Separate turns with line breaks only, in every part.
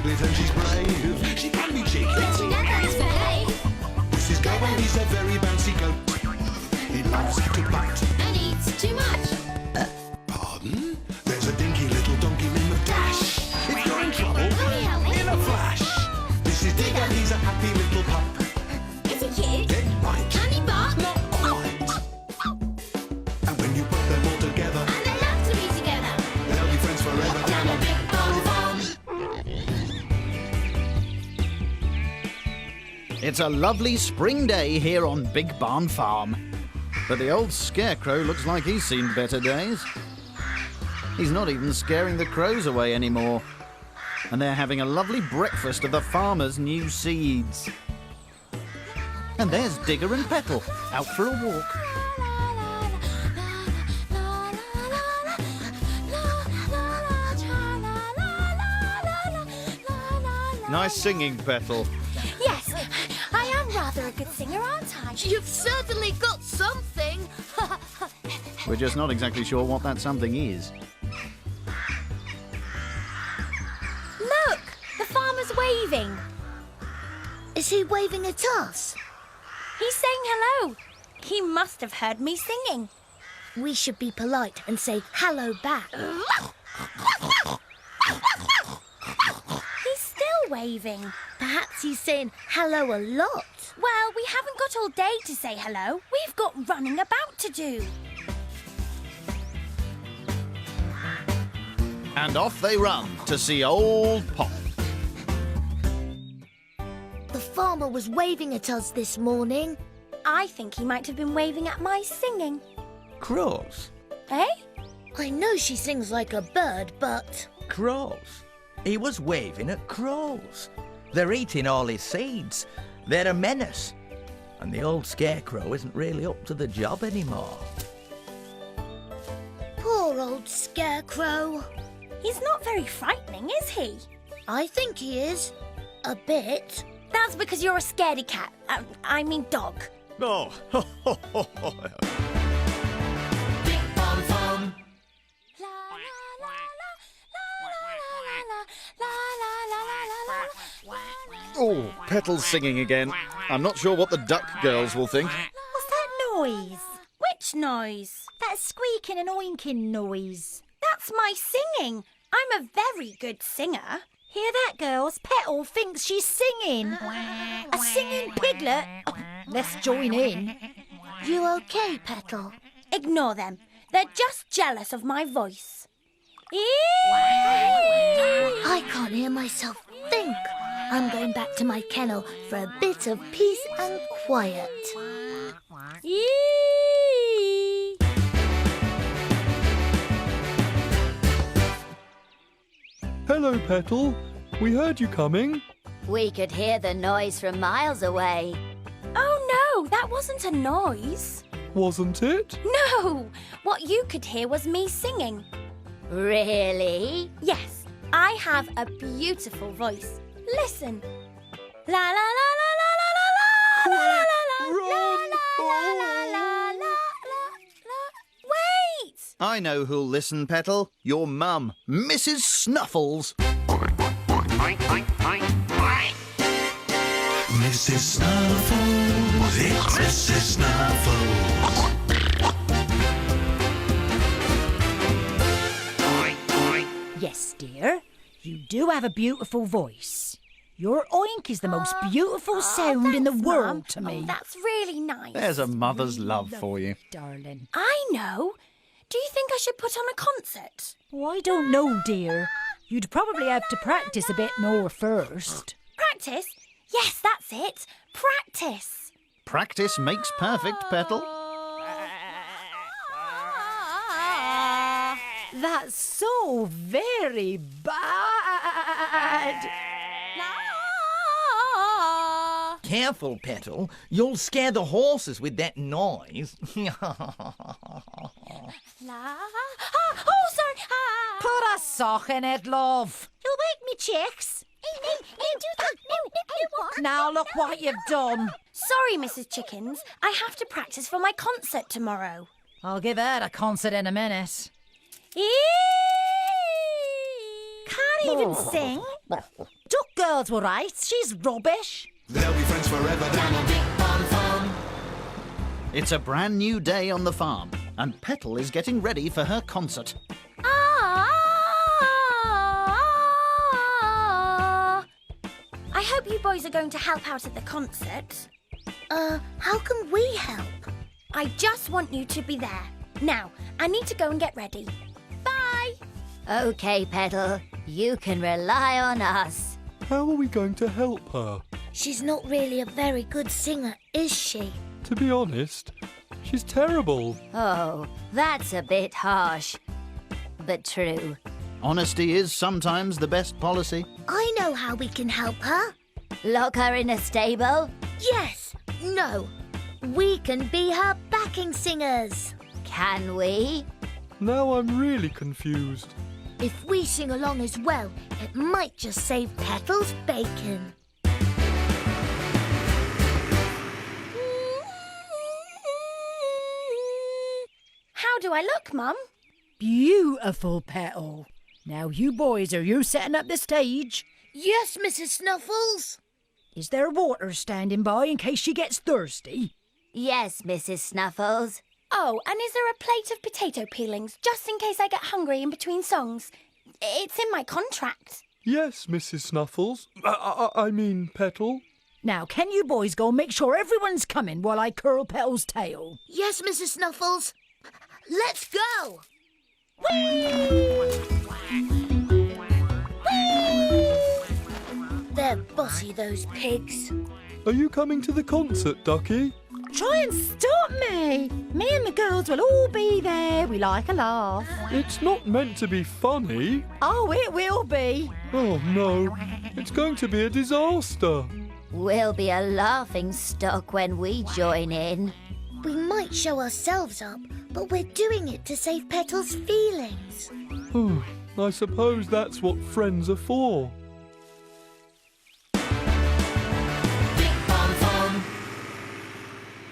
piglet and she's brave. She can be cheeky,
but she never misbehaves.
This is Gobo, he's a very bouncy goat. He loves to bite
and eats too much.
Pardon? There's a dinky little donkey in the dash. If you're in trouble, in a flash. This is Digger, he's a happy little pup.
Is he cute?
Get right.
Can he bark?
Not quite. And when you put them all together,
and they love to be together,
they'll be friends forever down a Big Barn Farm.
It's a lovely spring day here on Big Barn Farm. But the old Scarecrow looks like he's seen better days. He's not even scaring the crows away anymore. And they're having a lovely breakfast of the farmer's new seeds. And there's Digger and Petal, out for a walk. Nice singing, Petal.
Yes, I am rather a good singer, aren't I?
You've certainly got something.
We're just not exactly sure what that something is.
Look, the farmer's waving.
Is he waving at us?
He's saying hello. He must have heard me singing.
We should be polite and say hello back.
He's still waving.
Perhaps he's saying hello a lot.
Well, we haven't got all day to say hello. We've got running about to do.
And off they run to see old Pop.
The farmer was waving at us this morning.
I think he might have been waving at my singing.
Crows?
Eh?
I know she sings like a bird, but...
Crows? He was waving at crows. They're eating all his seeds. They're a menace. And the old Scarecrow isn't really up to the job anymore.
Poor old Scarecrow.
He's not very frightening, is he?
I think he is. A bit.
That's because you're a scaredy cat. I mean dog.
Oh,
Big Barn Farm.
oh, Petal's singing again. I'm not sure what the duck girls will think.
What's that noise? Which noise?
That squeaking and oinking noise.
That's my singing. I'm a very good singer.
Hear that, girls? Petal thinks she's singing. A singing piglet? Let's join in.
You okay, Petal?
Ignore them. They're just jealous of my voice.
I can't hear myself think. I'm going back to my kennel for a bit of peace and quiet.
Hello, Petal. We heard you coming.
We could hear the noise from miles away.
Oh no, that wasn't a noise.
Wasn't it?
No, what you could hear was me singing.
Really?
Yes, I have a beautiful voice. Listen. La la la la la la la la la la la la. Wait!
I know who'll listen, Petal. Your mum, Mrs. Snuffles.
Mrs. Snuffles, it's Mrs. Snuffles.
Yes, dear. You do have a beautiful voice. Your oink is the most beautiful sound in the
Thanks,
world
Mum.
to me.
That's really nice.
There's a mother's love for you.
Darling.
I know. Do you think I should put on a concert?
Oh, I don't know, dear. You'd probably have to practice a bit more first.
Practice? Yes, that's it. Practice.
Practice makes perfect, Petal.
That's so very bad.
Careful, Petal. You'll scare the horses with that noise.
Oh, sorry.
Put a sock in it, love.
You'll wake me, chicks.
Now look what you've done.
Sorry, Mrs. Chickens. I have to practice for my concert tomorrow.
I'll give her a concert in a minute.
Can't even sing.
Duck Girl's all right. She's rubbish.
They'll be friends forever down on Big Barn Farm.
It's a brand new day on the farm, and Petal is getting ready for her concert.
I hope you boys are going to help out at the concert.
How can we help?
I just want you to be there. Now, I need to go and get ready. Bye!
Okay, Petal. You can rely on us.
How are we going to help her?
She's not really a very good singer, is she?
To be honest, she's terrible.
Oh, that's a bit harsh, but true.
Honesty is sometimes the best policy.
I know how we can help her. Lock her in a stable? Yes. No. We can be her backing singers. Can we?
Now I'm really confused.
If we sing along as well, it might just save Petal's bacon.
How do I look, Mum?
Beautiful, Petal. Now, you boys, are you setting up the stage?
Yes, Mrs. Snuffles.
Is there water standing by in case she gets thirsty?
Yes, Mrs. Snuffles.
Oh, and is there a plate of potato peelings, just in case I get hungry in between songs? It's in my contract.
Yes, Mrs. Snuffles. I mean, Petal.
Now, can you boys go and make sure everyone's coming while I curl Petal's tail?
Yes, Mrs. Snuffles. Let's go! They're bossy, those pigs.
Are you coming to the concert, Ducky?
Try and stop me! Me and the girls will all be there. We like a laugh.
It's not meant to be funny.
Oh, it will be.
Oh, no. It's going to be a disaster.
We'll be a laughing stock when we join in. We might show ourselves up, but we're doing it to save Petal's feelings.
I suppose that's what friends are for.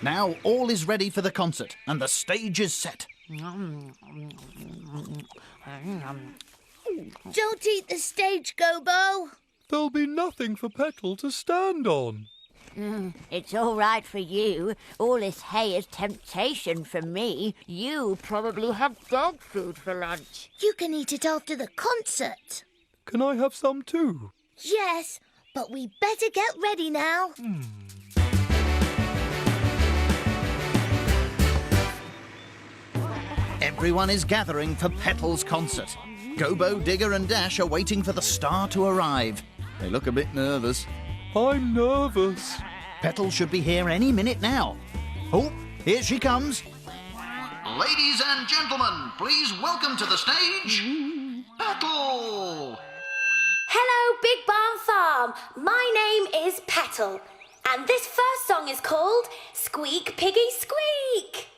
Now all is ready for the concert, and the stage is set.
Don't eat the stage, Gobo.
There'll be nothing for Petal to stand on.
It's all right for you. All this hay is temptation for me. You probably have dog food for lunch. You can eat it after the concert.
Can I have some too?
Yes, but we better get ready now.
Everyone is gathering for Petal's concert. Gobo, Digger and Dash are waiting for the star to arrive. They look a bit nervous.
I'm nervous.
Petal should be here any minute now. Oh, here she comes. Ladies and gentlemen, please welcome to the stage, Petal!
Hello, Big Barn Farm. My name is Petal, and this first song is called Squeak Piggy Squeak.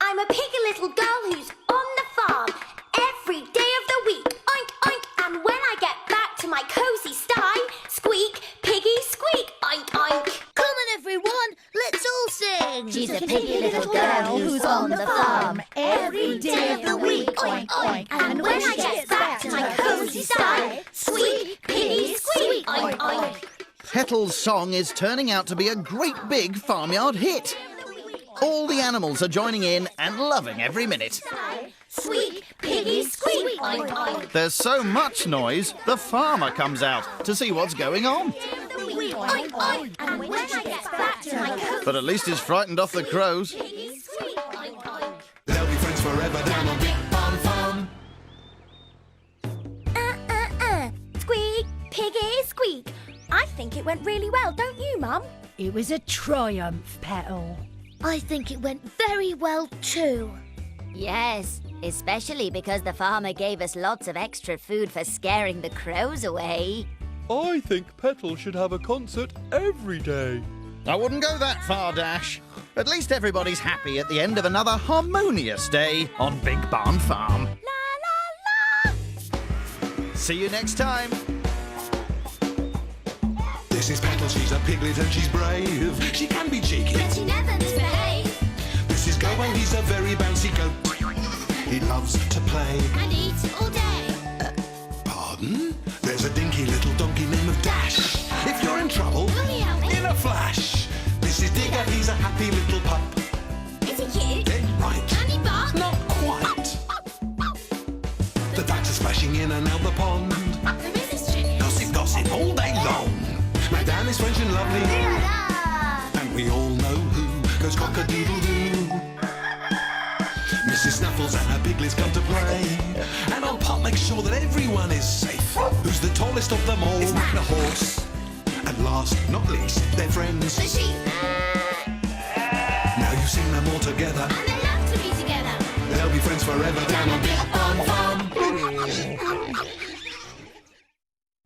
I'm a piggy little girl who's on the farm every day of the week. Oink, oink, and when I get back to my cosy sty, squeak, piggy, squeak, oink, oink.
Come on, everyone, let's all sing.
She's a piggy little girl who's on the farm every day of the week. Oink, oink.
And when I get back to my cosy sty, squeak, piggy, squeak, oink, oink.
Petal's song is turning out to be a great big farmyard hit. All the animals are joining in and loving every minute.
Squeak, piggy, squeak, oink, oink.
There's so much noise, the farmer comes out to see what's going on.
Oink, oink. And when I get back to my cosy
But at least he's frightened off the crows.
piggy, squeak, oink, oink.
They'll be friends forever down on Big Barn Farm.
Squeak, piggy, squeak. I think it went really well, don't you, Mum?
It was a triumph, Petal.
I think it went very well too. Yes, especially because the farmer gave us lots of extra food for scaring the crows away.
I think Petal should have a concert every day.
I wouldn't go that far, Dash. At least everybody's happy at the end of another harmonious day on Big Barn Farm.
La, la, la.
See you next time.
This is Petal, she's a piglet and she's brave. She can be cheeky.
But she never misbehaves.
This is Gobo, he's a very bouncy goat. He loves to play.
And eat all day.
Pardon? There's a dinky little donkey dash. If you're in trouble,
Will he help me?
in a flash. This is Digger, he's a happy little pup.
Is he cute?
Dead right.
Can he bark?
Not quite. The ducks are splashing in and out the pond.
The missus chicken.
Gossip, gossip all day long. Madame is French and lovely.
La-la.
And we all know who goes cock-a-doodle-doo. Mrs. Snuffles and her piglets come to play. And old Pop makes sure that everyone is safe. Who's the tallest of them all? It's the horse. And last, not least, they're friends.
The sheep.
Now you've seen them all together.
And they love to be together.
They'll be friends forever down on Big Barn Farm.